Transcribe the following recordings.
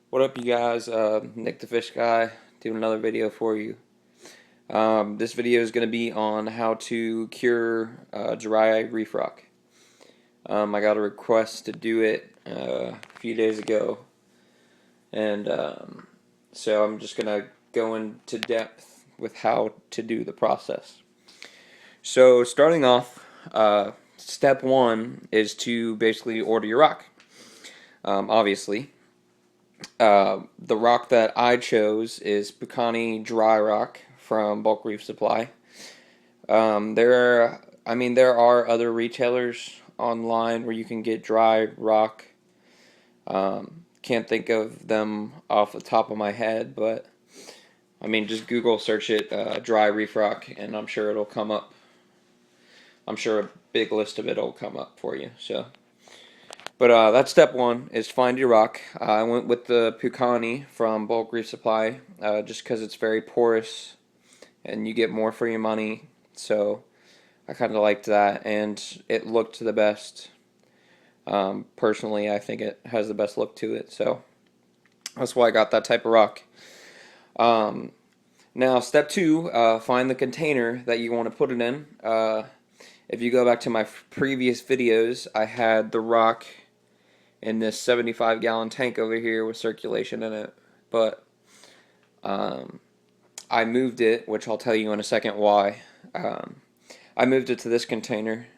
What up, you guys? Nick the Fish Guy doing another video for you. This video is going to be on how to cure dry reef rock. I got a request to do it a few days ago, and so I'm just going to go into depth with how to do the process. So, starting off, step one is to basically order your rock. Obviously. The rock that I chose is Bucani Dry Rock from Bulk Reef Supply. There are other retailers online where you can get dry rock. Can't think of them off the top of my head, but just Google search it, dry reef rock, and I'm sure it'll come up. I'm sure a big list of it will come up for you. But that's step one, is find your rock. I went with the Pucani from Bulk Reef Supply, just because it's very porous and you get more for your money. So I kind of liked that, and it looked the best. Personally, I think it has the best look to it, so that's why I got that type of rock. Now, step two, find the container that you want to put it in. If you go back to my previous videos, I had the rock in this 75-gallon tank over here with circulation in it, but I moved it, which I'll tell you in a second why. I moved it to this container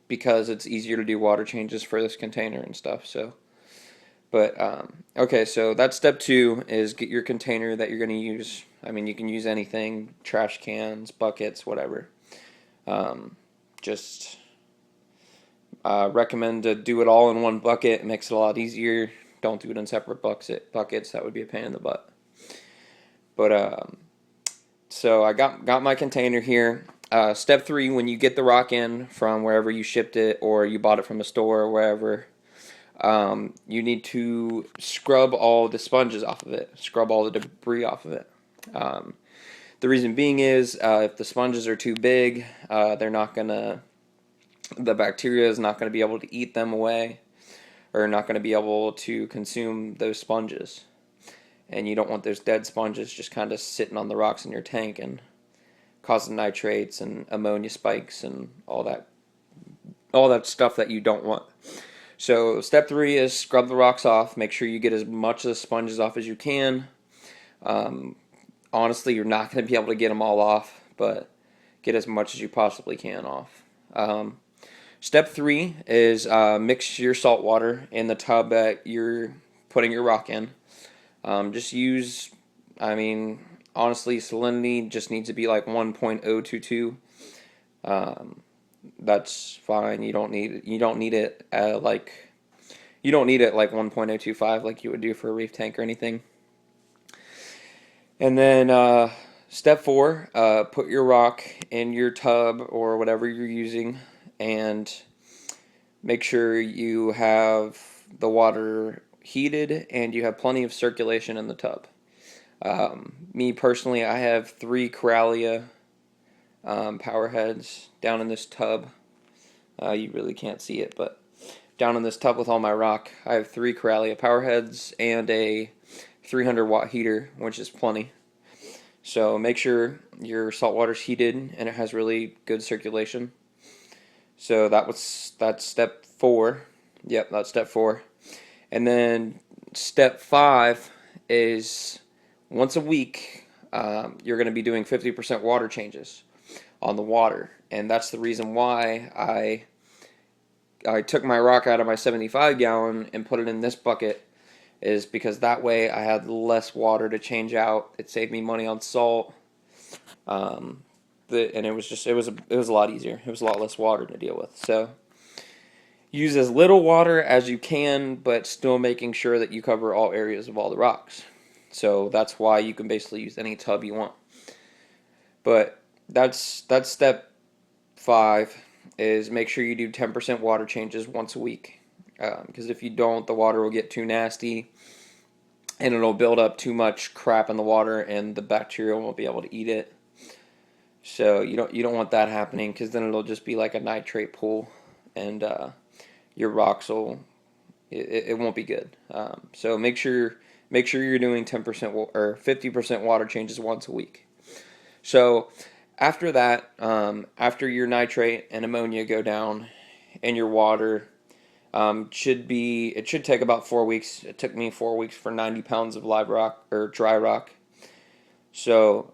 because it's easier to do water changes for this container and stuff. Okay, so that's step two, is get your container that you're going to use. You can use anything, trash cans, buckets, whatever. Just recommend to do it all in one bucket. It makes it a lot easier. Don't do it in separate buckets. That would be a pain in the butt. So I got my container here. Step three, when you get the rock in from wherever you shipped it or you bought it from a store or wherever, you need to scrub all the sponges off of it. Scrub all the debris off of it. The reason being is if the sponges are too big, the bacteria is not going to be able to eat them away, or not going to be able to consume those sponges. And you don't want those dead sponges just kind of sitting on the rocks in your tank and causing nitrates and ammonia spikes and all that stuff that you don't want. So step three is scrub the rocks off. Make sure you get as much of the sponges off as you can. Honestly, you're not going to be able to get them all off, but get as much as you possibly can off. Step three is mix your salt water in the tub that you're putting your rock in. Honestly, salinity just needs to be like 1.022. That's fine. You don't need it like 1.025 like you would do for a reef tank or anything. And then step four, put your rock in your tub or whatever you're using, and make sure you have the water heated and you have plenty of circulation in the tub. Me personally, I have 3 Coralia power heads down in this tub. You really can't see it, but down in this tub with all my rock, I have 3 Coralia power heads and a 300-watt heater, which is plenty. So make sure your salt water's heated and it has really good circulation. So that's step 4. Yep, that's step 4. And then step 5 is once a week, you're going to be doing 50% water changes on the water. And that's the reason why I took my rock out of my 75-gallon and put it in this bucket, is because that way I had less water to change out. It saved me money on salt. And it was a lot easier. It was a lot less water to deal with. So use as little water as you can, but still making sure that you cover all areas of all the rocks. So that's why you can basically use any tub you want. But that's step 5, is make sure you do 10% water changes once a week. Because if you don't, the water will get too nasty and it'll build up too much crap in the water and the bacteria won't be able to eat it. So you don't want that happening, because then it'll just be like a nitrate pool, and your rocks will it won't be good. So make sure you're doing 10% or 50% water changes once a week. So after that, after your nitrate and ammonia go down and your water, it should take about 4 weeks. It took me 4 weeks for 90 pounds of live rock or dry rock. So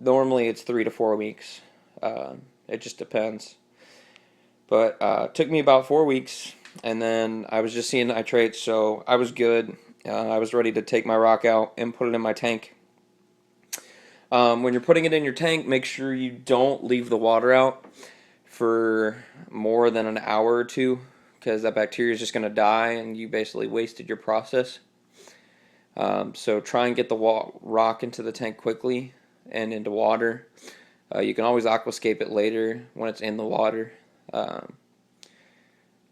normally it's 3 to 4 weeks. It just depends. But it took me about 4 weeks, and then I was just seeing nitrates, so I was good. I was ready to take my rock out and put it in my tank. When you're putting it in your tank, make sure you don't leave the water out for more than an hour or two, because that bacteria is just going to die and you basically wasted your process. So try and get the rock into the tank quickly and into water. You can always aquascape it later when it's in the water.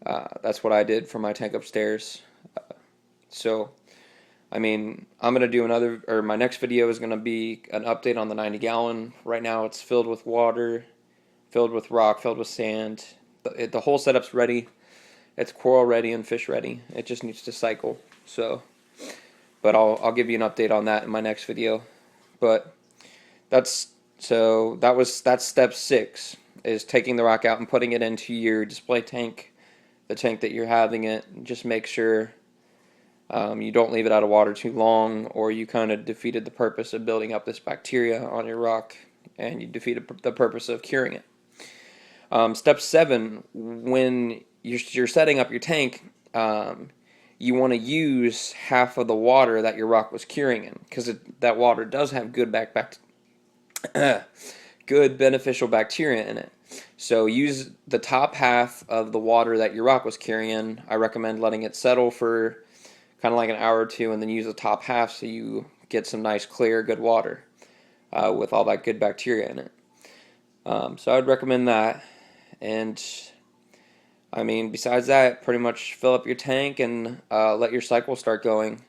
That's what I did for my tank upstairs. So, I mean, I'm going to do my next video is going to be an update on the 90 gallon. Right now it's filled with water, filled with rock, filled with sand. The whole setup's ready. It's coral ready and fish ready. It just needs to cycle. So, but I'll give you an update on that in my next video. But that's step 6, is taking the rock out and putting it into your display tank, the tank that you're having it. Just make sure you don't leave it out of water too long, or you kind of defeated the purpose of building up this bacteria on your rock, and you defeated the purpose of curing it. Step 7, when you're setting up your tank, you want to use half of the water that your rock was curing in, because that water does have good good beneficial bacteria in it. So use the top half of the water that your rock was curing in. I recommend letting it settle for kind of like an hour or two, and then use the top half so you get some nice clear good water with all that good bacteria in it. So I'd recommend that. And I mean, besides that, pretty much fill up your tank and let your cycle start going.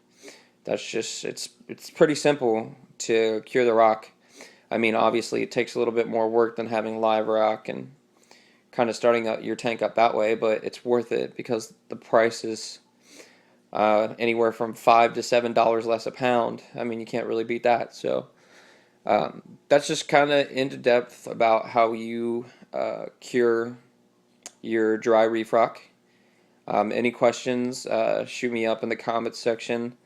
That's just, it's pretty simple to cure the rock. I mean, obviously it takes a little bit more work than having live rock and kind of starting out your tank up that way, but it's worth it because the price is anywhere from $5 to $7 less a pound. I mean, you can't really beat that. So that's just kind of into depth about how you cure your dry reef rock. Any questions, shoot me up in the comments section.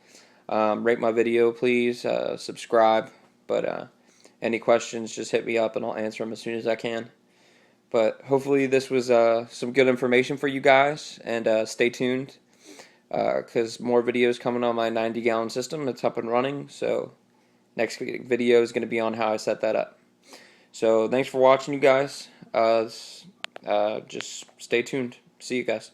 Rate my video, please. Subscribe. But any questions, just hit me up and I'll answer them as soon as I can. But hopefully this was some good information for you guys, and stay tuned because more videos coming on my 90 gallon system. It's up and running, so next video is going to be on how I set that up. So thanks for watching, you guys. Just stay tuned. See you guys.